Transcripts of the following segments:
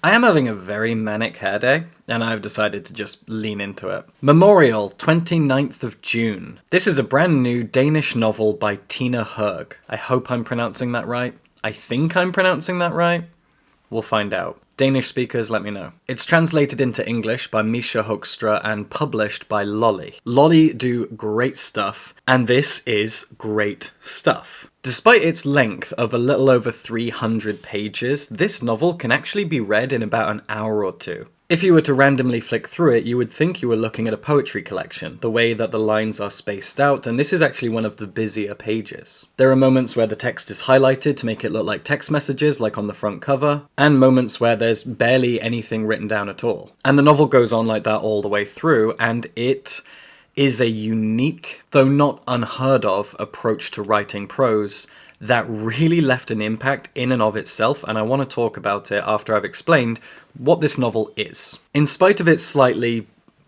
I am having a very manic hair day, and I've decided to just lean into it. Memorial, 29th of June. This is a brand new Danish novel by Tine Hoeg. I hope I'm pronouncing that right. I think I'm pronouncing that right. We'll find out. Danish speakers, let me know. It's translated into English by Misha Hoekstra and published by Lolly. Lolly do great stuff, and this is great stuff. Despite its length of a little over 300 pages, this novel can actually be read in about an hour or two. If you were to randomly flick through it, you would think you were looking at a poetry collection, the way that the lines are spaced out, and this is actually one of the busier pages. There are moments where the text is highlighted to make it look like text messages, like on the front cover, and moments where there's barely anything written down at all. And the novel goes on like that all the way through, and it is a unique, though not unheard of, approach to writing prose that really left an impact in and of itself, and I want to talk about it after I've explained what this novel is. In spite of its slightly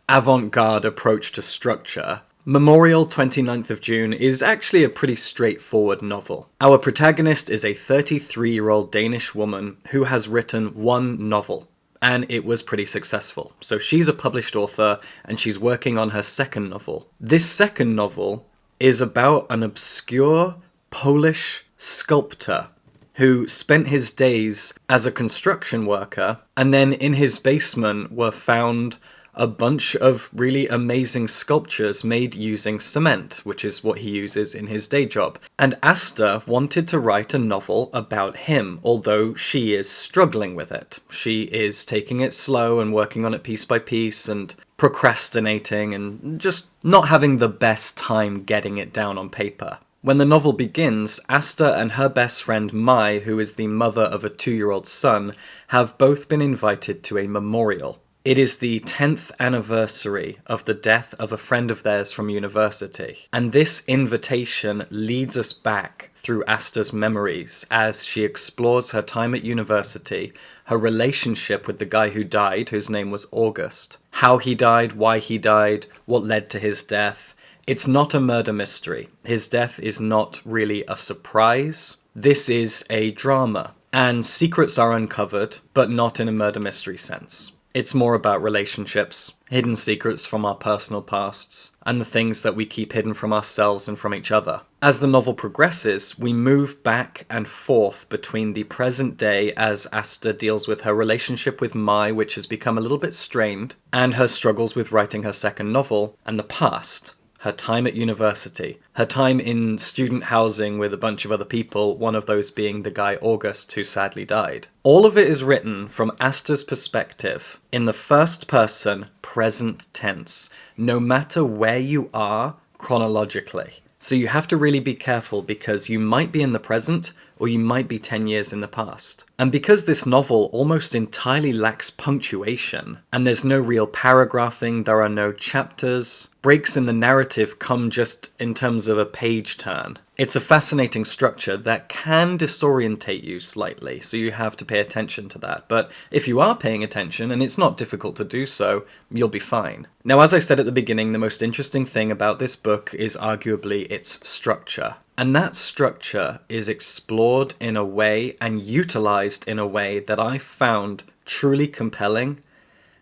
avant-garde approach to structure, Memorial, 29th of June is actually a pretty straightforward novel. Our protagonist is a 33-year-old Danish woman who has written one novel, and it was pretty successful. So she's a published author, and she's working on her second novel. This second novel is about an obscure Polish sculptor who spent his days as a construction worker, and then in his basement were found a bunch of really amazing sculptures made using cement, which is what he uses in his day job. And Asta wanted to write a novel about him, although she is struggling with it. She is taking it slow and working on it piece by piece and procrastinating and just not having the best time getting it down on paper. When the novel begins, Asta and her best friend Mai, who is the mother of a 2-year-old son, have both been invited to a memorial. It is the 10th anniversary of the death of a friend of theirs from university, and this invitation leads us back through Asta's memories as she explores her time at university, her relationship with the guy who died, whose name was August, how he died, why he died, what led to his death. It's not a murder mystery. His death is not really a surprise. This is a drama, and secrets are uncovered, but not in a murder mystery sense. It's more about relationships, hidden secrets from our personal pasts, and the things that we keep hidden from ourselves and from each other. As the novel progresses, we move back and forth between the present day as Asta deals with her relationship with Mai, which has become a little bit strained, and her struggles with writing her second novel, and the past. Her time at university, her time in student housing with a bunch of other people, one of those being the guy August who sadly died. All of it is written from Asta's perspective, in the first person, present tense, no matter where you are chronologically. So you have to really be careful because you might be in the present or you might be 10 years in the past. And because this novel almost entirely lacks punctuation, and there's no real paragraphing, there are no chapters, breaks in the narrative come just in terms of a page turn. It's a fascinating structure that can disorientate you slightly, so you have to pay attention to that. But if you are paying attention, and it's not difficult to do so, you'll be fine. Now, as I said at the beginning, the most interesting thing about this book is arguably its structure. And that structure is explored in a way and utilized in a way that I found truly compelling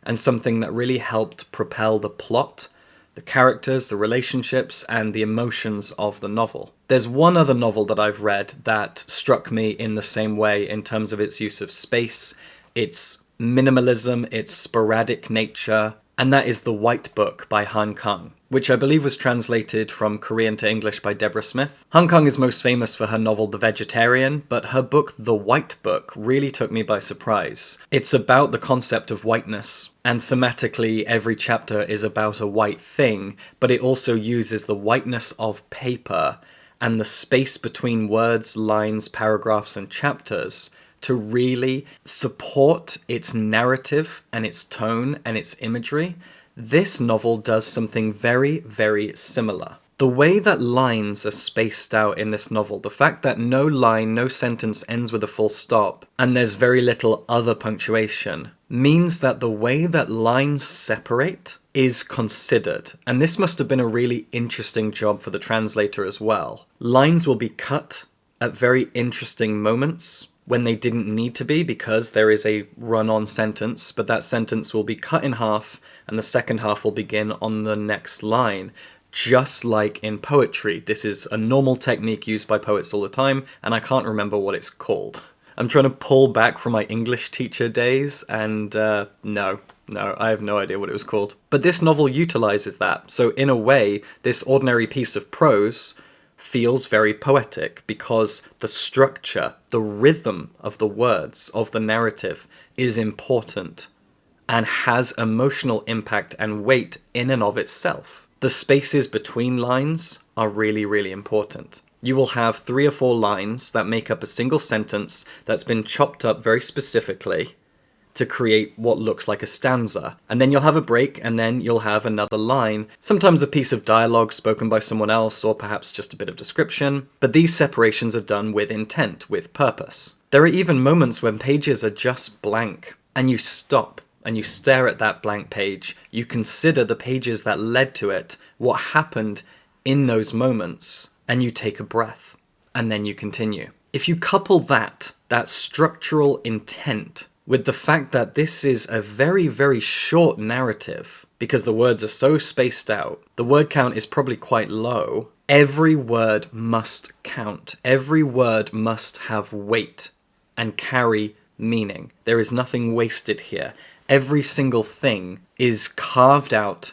and something that really helped propel the plot, the characters, the relationships, and the emotions of the novel. There's one other novel that I've read that struck me in the same way in terms of its use of space, its minimalism, its sporadic nature, and that is The White Book by Han Kang, which I believe was translated from Korean to English by Deborah Smith. Han Kang is most famous for her novel The Vegetarian, but her book The White Book really took me by surprise. It's about the concept of whiteness, and thematically every chapter is about a white thing, but it also uses the whiteness of paper and the space between words, lines, paragraphs, and chapters to really support its narrative and its tone and its imagery. This novel does something very, very similar. The way that lines are spaced out in this novel, the fact that no line, no sentence ends with a full stop, and there's very little other punctuation, means that the way that lines separate is considered. And this must have been a really interesting job for the translator as well. Lines will be cut at very interesting moments, when they didn't need to be because there is a run-on sentence, but that sentence will be cut in half and the second half will begin on the next line. Just like in poetry. This is a normal technique used by poets all the time, and I can't remember what it's called. I'm trying to pull back from my English teacher days, and no, I have no idea what it was called. But this novel utilizes that, so in a way, this ordinary piece of prose feels very poetic because the structure, the rhythm of the words, of the narrative is important and has emotional impact and weight in and of itself. The spaces between lines are really, really important. You will have 3 or 4 lines that make up a single sentence that's been chopped up very specifically to create what looks like a stanza. And then you'll have a break, and then you'll have another line, sometimes a piece of dialogue spoken by someone else, or perhaps just a bit of description. But these separations are done with intent, with purpose. There are even moments when pages are just blank, and you stop. And you stare at that blank page, you consider the pages that led to it, what happened in those moments, and you take a breath, and then you continue. If you couple that structural intent, with the fact that this is a very, very short narrative, because the words are so spaced out, the word count is probably quite low, every word must count. Every word must have weight and carry meaning. There is nothing wasted here. Every single thing is carved out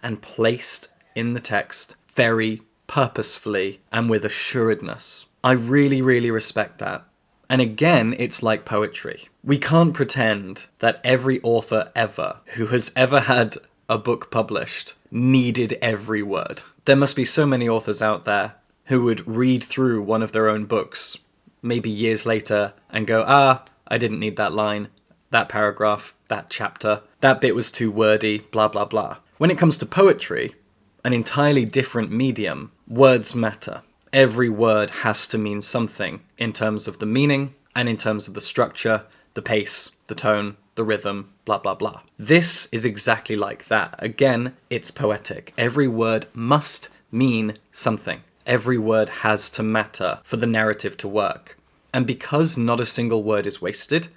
and placed in the text very purposefully and with assuredness. I really, really respect that. And again, it's like poetry. We can't pretend that every author ever who has ever had a book published needed every word. There must be so many authors out there who would read through one of their own books, maybe years later, and go, I didn't need that line, that paragraph, that chapter, that bit was too wordy, blah, blah, blah. When it comes to poetry, an entirely different medium, words matter. Every word has to mean something in terms of the meaning and in terms of the structure, the pace, the tone, the rhythm, blah, blah, blah. This is exactly like that. Again, it's poetic. Every word must mean something. Every word has to matter for the narrative to work. And because not a single word is wasted,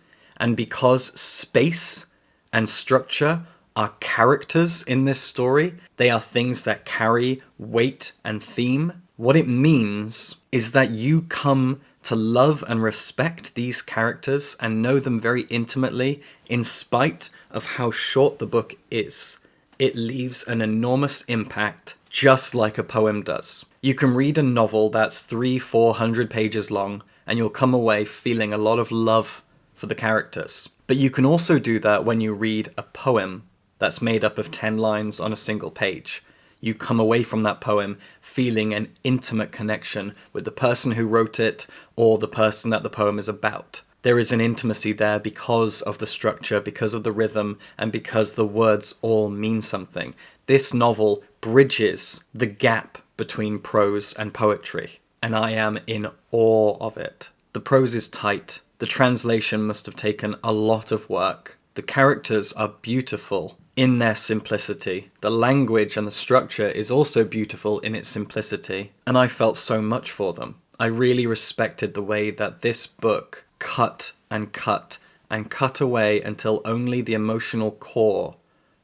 and because space and structure are characters in this story, they are things that carry weight and theme, what it means is that you come to love and respect these characters and know them very intimately in spite of how short the book is. It leaves an enormous impact just like a poem does. You can read a novel that's 300-400 pages long and you'll come away feeling a lot of love for the characters. But you can also do that when you read a poem that's made up of 10 lines on a single page. You come away from that poem feeling an intimate connection with the person who wrote it or the person that the poem is about. There is an intimacy there because of the structure, because of the rhythm, and because the words all mean something. This novel bridges the gap between prose and poetry, and I am in awe of it. The prose is tight. The translation must have taken a lot of work. The characters are beautiful in their simplicity. The language and the structure is also beautiful in its simplicity, and I felt so much for them. I really respected the way that this book cut and cut and cut away until only the emotional core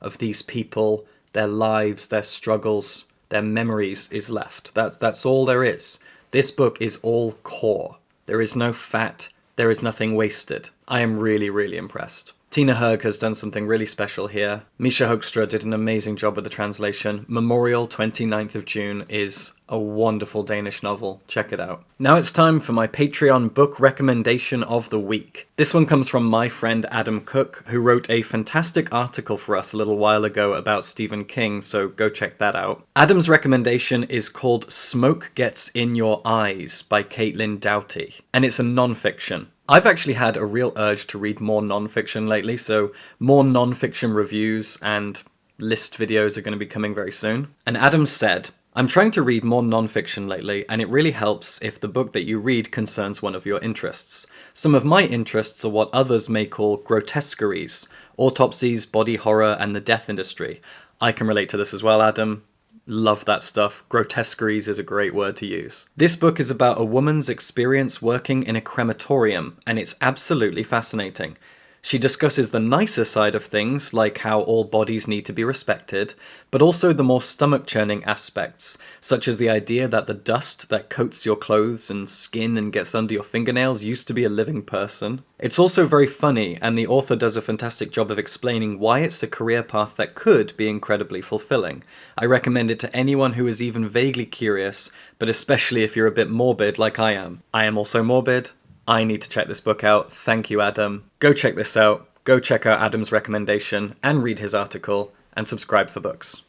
of these people, their lives, their struggles, their memories is left. That's all there is. This book is all core. There is no fat. There is nothing wasted. I am really, really impressed. Tine Hoeg has done something really special here. Misha Hoekstra did an amazing job with the translation. Memorial, 29th of June is a wonderful Danish novel. Check it out. Now it's time for my Patreon book recommendation of the week. This one comes from my friend Adam Cook, who wrote a fantastic article for us a little while ago about Stephen King, so go check that out. Adam's recommendation is called Smoke Gets in Your Eyes by Caitlin Doughty, and it's a non-fiction. I've actually had a real urge to read more non-fiction lately, so more non-fiction reviews and list videos are going to be coming very soon. And Adam said, I'm trying to read more non-fiction lately, and it really helps if the book that you read concerns one of your interests. Some of my interests are what others may call grotesqueries, autopsies, body horror, and the death industry. I can relate to this as well, Adam. Love that stuff. Grotesqueries is a great word to use. This book is about a woman's experience working in a crematorium, and it's absolutely fascinating. She discusses the nicer side of things, like how all bodies need to be respected, but also the more stomach-churning aspects, such as the idea that the dust that coats your clothes and skin and gets under your fingernails used to be a living person. It's also very funny, and the author does a fantastic job of explaining why it's a career path that could be incredibly fulfilling. I recommend it to anyone who is even vaguely curious, but especially if you're a bit morbid like I am. I am also morbid. I need to check this book out. Thank you, Adam. Go check this out. Go check out Adam's recommendation and read his article and subscribe for books.